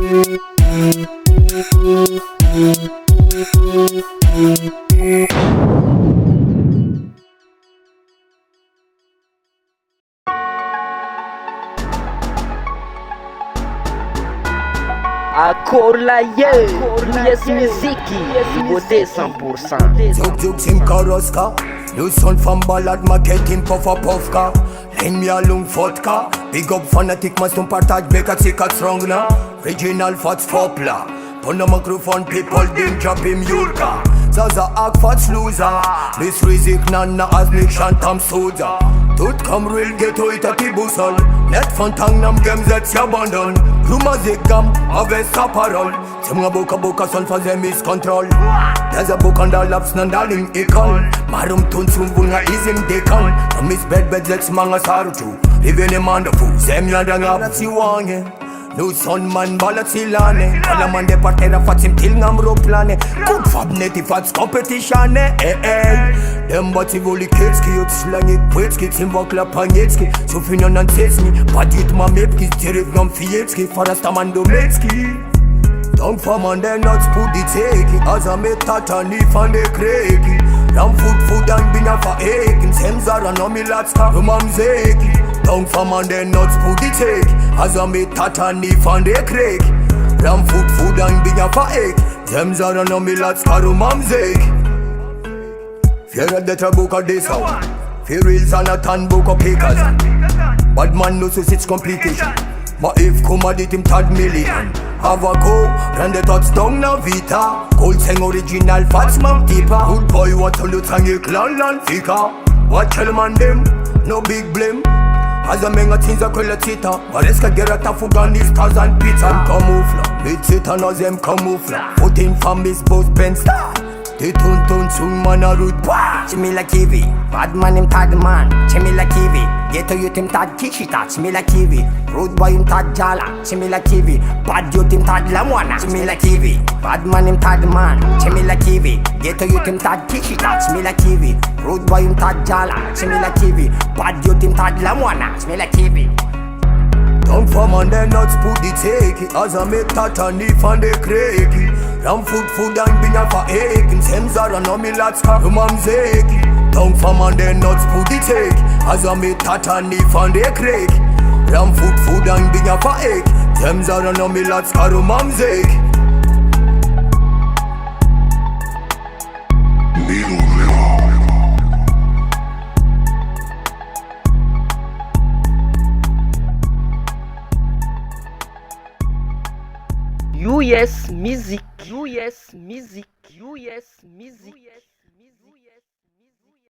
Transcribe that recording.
Accord la ye, yes miziki, nouveauté 100%. Juk Sim Karoska, new son from ballad marketing puffa puffka. Line me along vodka, big up fanatic must don't partage make a sick strong na. Regional fats fopla, on the microphone people dim drop him yulka. Zaza ak fats loser, Miss Rizik Nana as me shantam soja. Tut come real ghetto it a tibusol. Net fantang nam games that's abandon. Rumors they gam, harvest apparel. Timga boka son for them is control. There's a book on the laps nandaling ikon. Marum tun sumbunga is in dekan. From his bed let's manga saruchu. Living a man the fool, same yandanga that's you wange. No son man balat silane. Kala man de partera fatsim til ngam ro plane. Good fab neti fats competition Dem bati voli ketski yot slangi kwetski Timba klapanietski So fina nan tesni Padit ma mepki Terev ngam fietski Farasta man dometski Don't for man de nuts put the teki Aza me tatani fan de kreki Ram food and bina fa ekim Semzara no mi latska rumam zeki Don't for man de nuts put the teki Aza me tatani fan de kreki Ram food and bina fa ekim Semzara no mi latska rumam zeki Fear of the trabuka this out. Fear reels and a tan book of pickers. Bad man knows it's complication. But if commodity him 3 million. Have a go, run the touchdown na vita. Cold sang original fats man tipa. Good boy what to loot and you clown and fika. Watch hell man them, no big blame. As a menga things a kwele tita. Bareska gerata fuganistas and pizza. Camoufla, mid-sita no them camoufla. Put in families both Ben Star. They tun sung man a root bah. Chimila kiwi, bad man him tad man. Chimila kiwi, ghetto youth him tad kishita. Chimila kiwi, road boy him tad jala. Chimila kiwi, bad youth him tad lamwana. Chimila kiwi, bad man him tad man. Chimila kiwi, ghetto youth him tad kishita. Chimila kiwi, road boy him tad jala. Chimila kiwi, bad youth him tad lamwana. Chimila kiwi. Don't for man de nuts put the teki As a make tatani fan de kreki Ram food and bina fa ekim Semzara no mi latska rumam zeki Don't for man de nuts put the teki As a make tatani fan de kreki Ram food and bina fa ekim Semzara no mi latska rumam zeki US music, US music, US music.